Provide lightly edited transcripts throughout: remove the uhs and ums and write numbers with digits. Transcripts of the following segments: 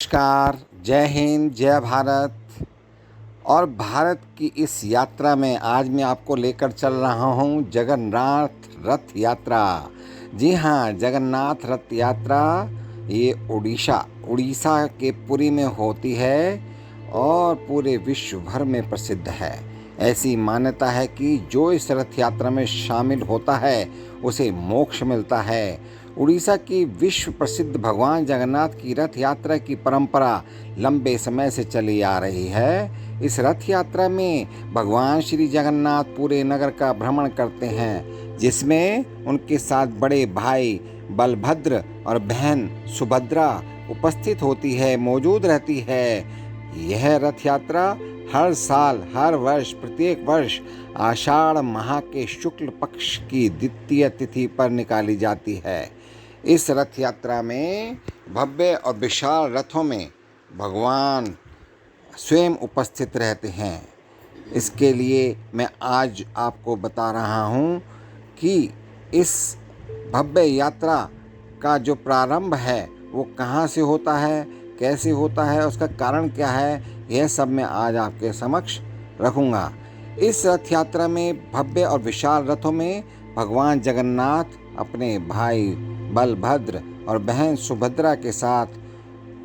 नमस्कार, जय हिंद, जय भारत। और भारत की इस यात्रा में आज मैं आपको लेकर चल रहा हूँ जगन्नाथ रथ यात्रा। जी हाँ, जगन्नाथ रथ यात्रा ये उड़ीसा के पुरी में होती है और पूरे विश्व भर में प्रसिद्ध है। ऐसी मान्यता है कि जो इस रथ यात्रा में शामिल होता है उसे मोक्ष मिलता है। उड़ीसा की विश्व प्रसिद्ध भगवान जगन्नाथ की रथ यात्रा की परंपरा लंबे समय से चली आ रही है। इस रथ यात्रा में भगवान श्री जगन्नाथ पूरे नगर का भ्रमण करते हैं, जिसमें उनके साथ बड़े भाई बलभद्र और बहन सुभद्रा उपस्थित होती है, मौजूद रहती है। यह रथ यात्रा हर साल, हर वर्ष, प्रत्येक वर्ष आषाढ़ माह के शुक्ल पक्ष की द्वितीय तिथि पर निकाली जाती है। इस रथ यात्रा में भव्य और विशाल रथों में भगवान स्वयं उपस्थित रहते हैं। इसके लिए मैं आज आपको बता रहा हूँ कि इस भव्य यात्रा का जो प्रारंभ है वो कहाँ से होता है, कैसे होता है, उसका कारण क्या है, यह सब मैं आज आपके समक्ष रखूँगा। इस रथ यात्रा में भव्य और विशाल रथों में भगवान जगन्नाथ अपने भाई बलभद्र और बहन सुभद्रा के साथ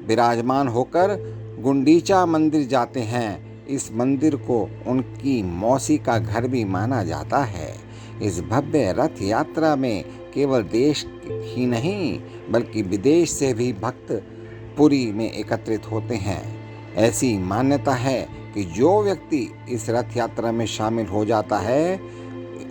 विराजमान होकर गुंडीचा मंदिर जाते हैं। इस मंदिर को उनकी मौसी का घर भी माना जाता है। इस भव्य रथ यात्रा में केवल देश ही नहीं बल्कि विदेश से भी भक्त पुरी में एकत्रित होते हैं। ऐसी मान्यता है कि जो व्यक्ति इस रथ यात्रा में शामिल हो जाता है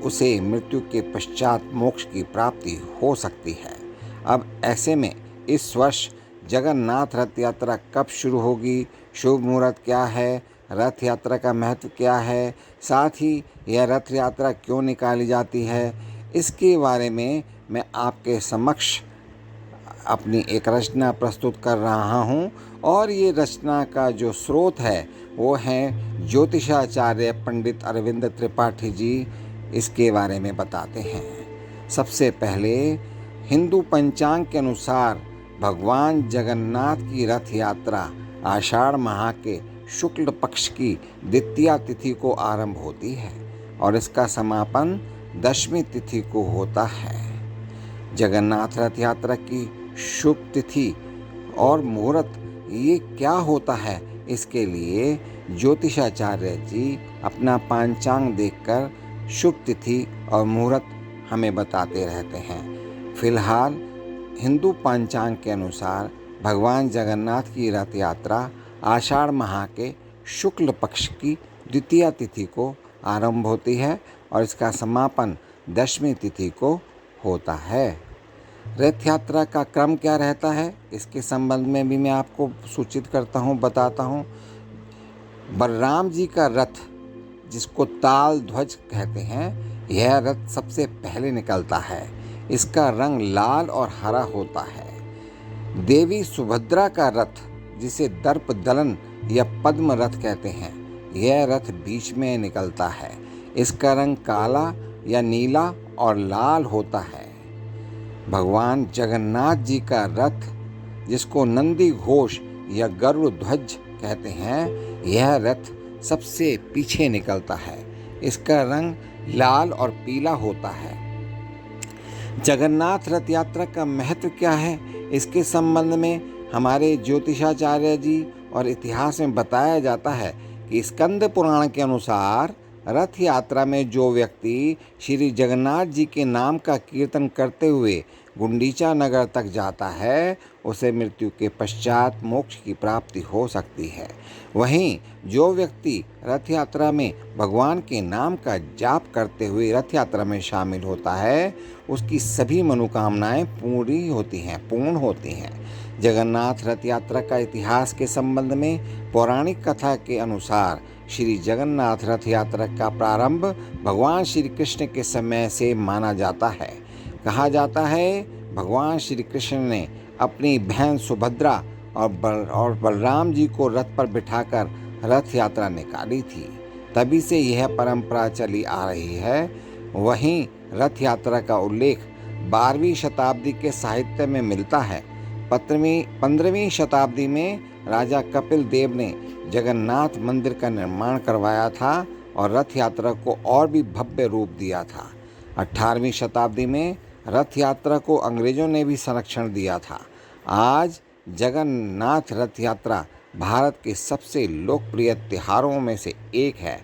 उसे मृत्यु के पश्चात मोक्ष की प्राप्ति हो सकती है। अब ऐसे में इस वर्ष जगन्नाथ रथ यात्रा कब शुरू होगी, शुभ मुहूर्त क्या है, रथ यात्रा का महत्व क्या है, साथ ही यह रथ यात्रा क्यों निकाली जाती है, इसके बारे में मैं आपके समक्ष अपनी एक रचना प्रस्तुत कर रहा हूँ। और ये रचना का जो स्रोत है वो है ज्योतिषाचार्य पंडित अरविंद त्रिपाठी जी। इसके बारे में बताते हैं। सबसे पहले हिंदू पंचांग के अनुसार भगवान जगन्नाथ की रथ यात्रा आषाढ़ माह के शुक्ल पक्ष की द्वितीया तिथि को आरंभ होती है और इसका समापन दशमी तिथि को होता है। जगन्नाथ रथ यात्रा की शुभ तिथि और मुहूर्त ये क्या होता है, इसके लिए ज्योतिषाचार्य जी अपना पंचांग देखकर शुभ तिथि और मुहूर्त हमें बताते रहते हैं। फिलहाल हिंदू पंचांग के अनुसार भगवान जगन्नाथ की रथ यात्रा आषाढ़ माह के शुक्ल पक्ष की द्वितीया तिथि को आरंभ होती है और इसका समापन दशमी तिथि को होता है। रथ यात्रा का क्रम क्या रहता है, इसके संबंध में भी मैं आपको सूचित करता हूँ, बताता हूँ। बलराम जी का रथ, जिसको ताल ध्वज कहते हैं, यह रथ सबसे पहले निकलता है। इसका रंग लाल और हरा होता है। देवी सुभद्रा का रथ, जिसे दर्प दलन या पद्म रथ कहते हैं, यह रथ बीच में निकलता है। इसका रंग काला या नीला और लाल होता है। भगवान जगन्नाथ जी का रथ, जिसको नंदी घोष या गरुड़ ध्वज कहते हैं, यह रथ सबसे पीछे निकलता है। इसका रंग लाल और पीला होता है। जगन्नाथ रथ यात्रा का महत्व क्या है, इसके संबंध में हमारे ज्योतिषाचार्य जी और इतिहास में बताया जाता है कि स्कंद पुराण के अनुसार रथ यात्रा में जो व्यक्ति श्री जगन्नाथ जी के नाम का कीर्तन करते हुए गुंडीचा नगर तक जाता है उसे मृत्यु के पश्चात मोक्ष की प्राप्ति हो सकती है। वहीं जो व्यक्ति रथ यात्रा में भगवान के नाम का जाप करते हुए रथ यात्रा में शामिल होता है उसकी सभी मनोकामनाएं पूर्ण होती हैं। जगन्नाथ रथ यात्रा का इतिहास के संबंध में पौराणिक कथा के अनुसार श्री जगन्नाथ रथ यात्रा का प्रारंभ भगवान श्री कृष्ण के समय से माना जाता है। कहा जाता है भगवान श्री कृष्ण ने अपनी बहन सुभद्रा और बलराम जी को रथ पर बिठाकर रथ यात्रा निकाली थी। तभी से यह परंपरा चली आ रही है। वहीं रथ यात्रा का उल्लेख 12वीं शताब्दी के साहित्य में मिलता है। 15वीं शताब्दी में राजा कपिल देव ने जगन्नाथ मंदिर का निर्माण करवाया था और रथ यात्रा को और भी भव्य रूप दिया था। 18वीं शताब्दी में रथ यात्रा को अंग्रेजों ने भी संरक्षण दिया था। आज जगन्नाथ रथ यात्रा भारत के सबसे लोकप्रिय त्योहारों में से एक है।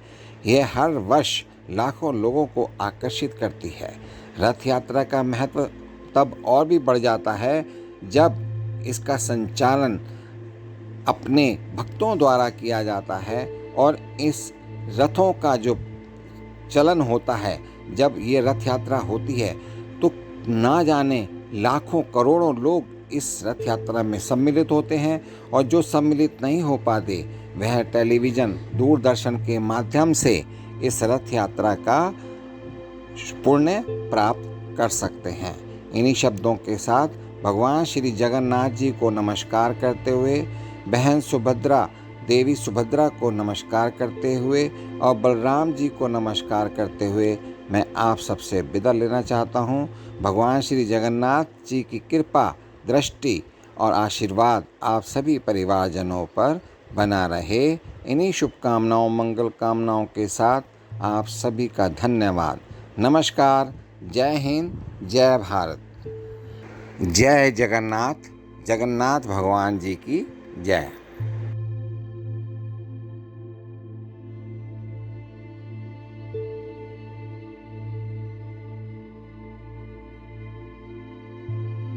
यह हर वर्ष लाखों लोगों को आकर्षित करती है। रथ यात्रा का महत्व तब और भी बढ़ जाता है जब इसका संचालन अपने भक्तों द्वारा किया जाता है और इस रथों का जो चलन होता है, जब ये रथ यात्रा होती है तो ना जाने लाखों करोड़ों लोग इस रथ यात्रा में सम्मिलित होते हैं और जो सम्मिलित नहीं हो पाते वह टेलीविज़न दूरदर्शन के माध्यम से इस रथ यात्रा का पुण्य प्राप्त कर सकते हैं। इन्हीं शब्दों के साथ भगवान श्री जगन्नाथ जी को नमस्कार करते हुए, बहन सुभद्रा देवी सुभद्रा को नमस्कार करते हुए और बलराम जी को नमस्कार करते हुए मैं आप सबसे विदा लेना चाहता हूँ। भगवान श्री जगन्नाथ जी की कृपा, दृष्टि और आशीर्वाद आप सभी परिवारजनों पर बना रहे। इन्हीं शुभकामनाओं, मंगल कामनाओं के साथ आप सभी का धन्यवाद। नमस्कार। जय हिंद, जय भारत, जय जगन्नाथ। जगन्नाथ भगवान जी की जय।